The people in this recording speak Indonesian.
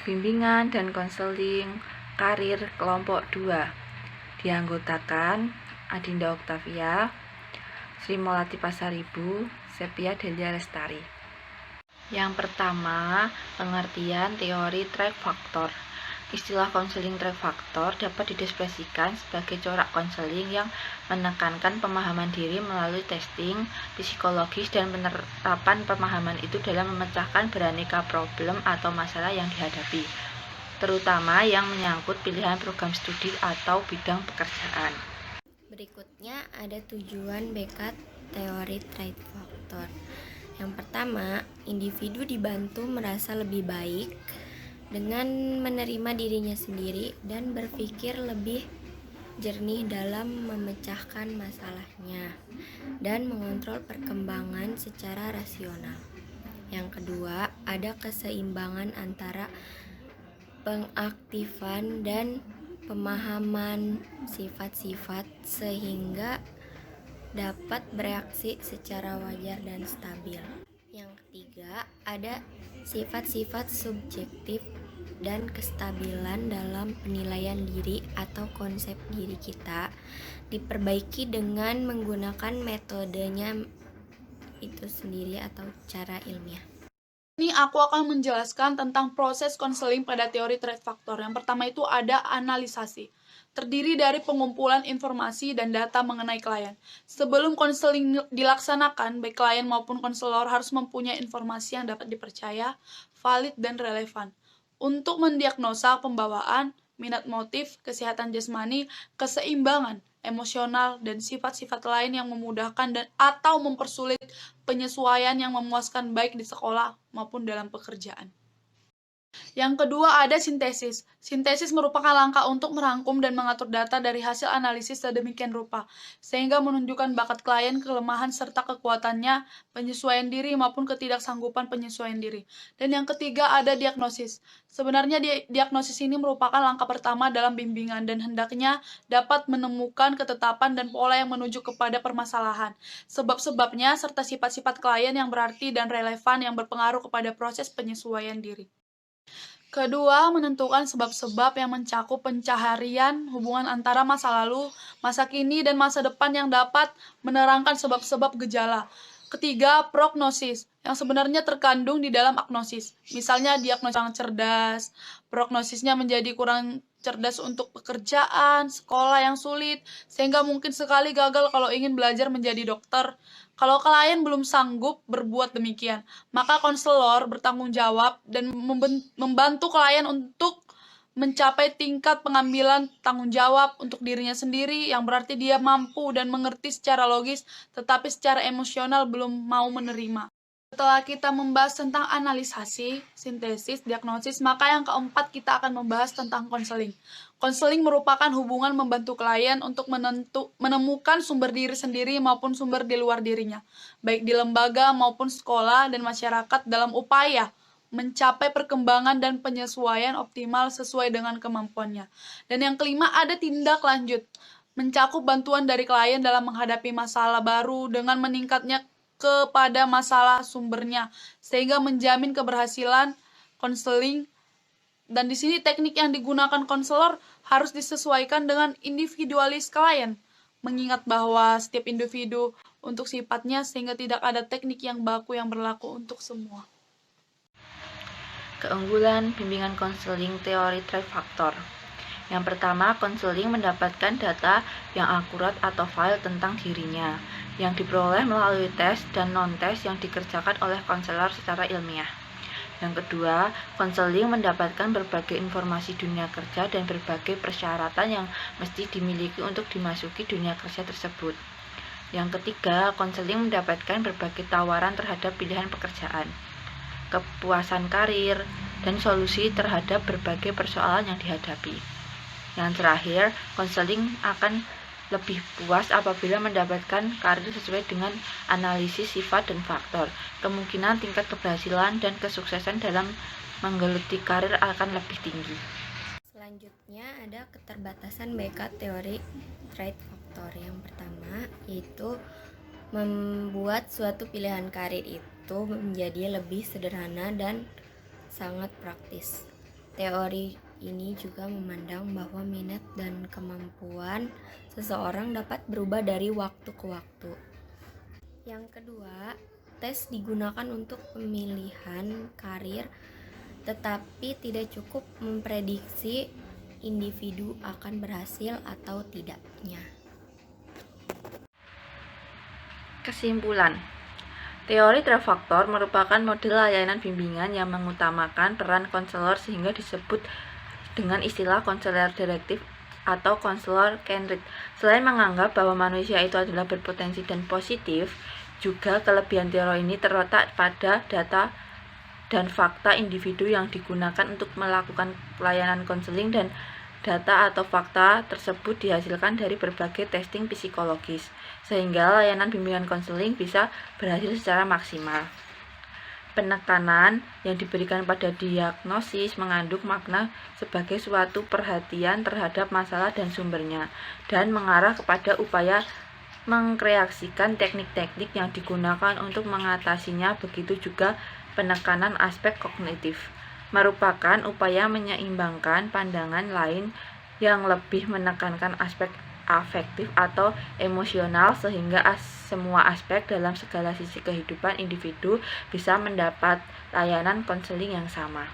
Bimbingan dan konseling karir kelompok 2 dianggotakan Adinda Oktavia, Sri Molati Pasaribu, Sepia Delia Lestari. Yang pertama, pengertian teori track factor. Istilah konseling track factor dapat dideskripsikan sebagai corak konseling yang menekankan pemahaman diri melalui testing psikologis dan penerapan pemahaman itu dalam memecahkan beraneka problem atau masalah yang dihadapi, terutama yang menyangkut pilihan program studi atau bidang pekerjaan. Berikutnya ada tujuan BK teori track factor. Yang pertama, individu dibantu merasa lebih baik dengan menerima dirinya sendiri dan berpikir lebih jernih dalam memecahkan masalahnya dan mengontrol perkembangan secara rasional. Yang kedua, ada keseimbangan antara pengaktifan dan pemahaman sifat-sifat sehingga dapat bereaksi secara wajar dan stabil. Yang ketiga, ada sifat-sifat subjektif dan kestabilan dalam penilaian diri atau konsep diri kita diperbaiki dengan menggunakan metodenya itu sendiri atau cara ilmiah. Ini aku akan menjelaskan tentang proses konseling pada teori track factor. Yang pertama itu ada analisasi. Terdiri dari pengumpulan informasi dan data mengenai klien. Sebelum konseling dilaksanakan, baik klien maupun konselor harus mempunyai informasi yang dapat dipercaya, valid, dan relevan. Untuk mendiagnosa pembawaan, minat motif, kesehatan jasmani, keseimbangan, emosional, dan sifat-sifat lain yang memudahkan dan atau mempersulit penyesuaian yang memuaskan baik di sekolah maupun dalam pekerjaan. Yang kedua ada sintesis. Sintesis merupakan langkah untuk merangkum dan mengatur data dari hasil analisis sedemikian rupa, sehingga menunjukkan bakat klien, kelemahan serta kekuatannya, penyesuaian diri maupun ketidaksanggupan penyesuaian diri. Dan yang ketiga ada diagnosis. Sebenarnya diagnosis ini merupakan langkah pertama dalam bimbingan dan hendaknya dapat menemukan ketetapan dan pola yang menuju kepada permasalahan, sebab-sebabnya serta sifat-sifat klien yang berarti dan relevan yang berpengaruh kepada proses penyesuaian diri. Kedua, menentukan sebab-sebab yang mencakup pencaharian hubungan antara masa lalu, masa kini, dan masa depan yang dapat menerangkan sebab-sebab gejala. Ketiga, prognosis, yang sebenarnya terkandung di dalam agnosis. Misalnya diagnosis kurang cerdas, prognosisnya menjadi kurang cerdas untuk pekerjaan, sekolah yang sulit, sehingga mungkin sekali gagal kalau ingin belajar menjadi dokter. Kalau klien belum sanggup berbuat demikian, maka konselor bertanggung jawab dan membantu klien untuk mencapai tingkat pengambilan tanggung jawab untuk dirinya sendiri, yang berarti dia mampu dan mengerti secara logis, tetapi secara emosional belum mau menerima. Setelah kita membahas tentang analisasi, sintesis, diagnosis, maka yang keempat kita akan membahas tentang konseling. Konseling merupakan hubungan membantu klien untuk menemukan sumber diri sendiri maupun sumber di luar dirinya, baik di lembaga maupun sekolah dan masyarakat dalam upaya mencapai perkembangan dan penyesuaian optimal sesuai dengan kemampuannya. Dan yang kelima ada tindak lanjut, mencakup bantuan dari klien dalam menghadapi masalah baru dengan meningkatnya kepada masalah sumbernya, sehingga menjamin keberhasilan konseling. Dan di sini teknik yang digunakan konselor harus disesuaikan dengan individualis klien, mengingat bahwa setiap individu untuk sifatnya sehingga tidak ada teknik yang baku yang berlaku untuk semua. Keunggulan bimbingan konseling teori track factor. Yang pertama, konseling mendapatkan data yang akurat atau file tentang dirinya, yang diperoleh melalui tes dan non-tes yang dikerjakan oleh konselor secara ilmiah. Yang kedua, konseling mendapatkan berbagai informasi dunia kerja dan berbagai persyaratan yang mesti dimiliki untuk dimasuki dunia kerja tersebut. Yang ketiga, konseling mendapatkan berbagai tawaran terhadap pilihan pekerjaan, kepuasan karir, dan solusi terhadap berbagai persoalan yang dihadapi. Yang terakhir, konseling akan lebih puas apabila mendapatkan karir sesuai dengan analisis sifat dan faktor. Kemungkinan tingkat keberhasilan dan kesuksesan dalam menggeluti karir akan lebih tinggi. Selanjutnya ada keterbatasan BK teori track factor. Yang pertama yaitu membuat suatu pilihan karir itu menjadi lebih sederhana dan sangat praktis. Teori ini juga memandang bahwa minat dan kemampuan seseorang dapat berubah dari waktu ke waktu. Yang kedua, tes digunakan untuk pemilihan karir, tetapi tidak cukup memprediksi individu akan berhasil atau tidaknya. Kesimpulan, teori trifaktor merupakan model layanan bimbingan yang mengutamakan peran konselor sehingga disebut dengan istilah konselor direktif atau konselor Kenrit. Selain menganggap bahwa manusia itu adalah berpotensi dan positif, juga kelebihan teori ini terletak pada data dan fakta individu yang digunakan untuk melakukan pelayanan konseling, dan data atau fakta tersebut dihasilkan dari berbagai testing psikologis, sehingga layanan bimbingan konseling bisa berhasil secara maksimal. Penekanan yang diberikan pada diagnosis mengandung makna sebagai suatu perhatian terhadap masalah dan sumbernya, dan mengarah kepada upaya mengkreasikan teknik-teknik yang digunakan untuk mengatasinya. Begitu juga penekanan aspek kognitif merupakan upaya menyeimbangkan pandangan lain yang lebih menekankan aspek afektif atau emosional, sehingga semua aspek dalam segala sisi kehidupan individu bisa mendapat layanan konseling yang sama.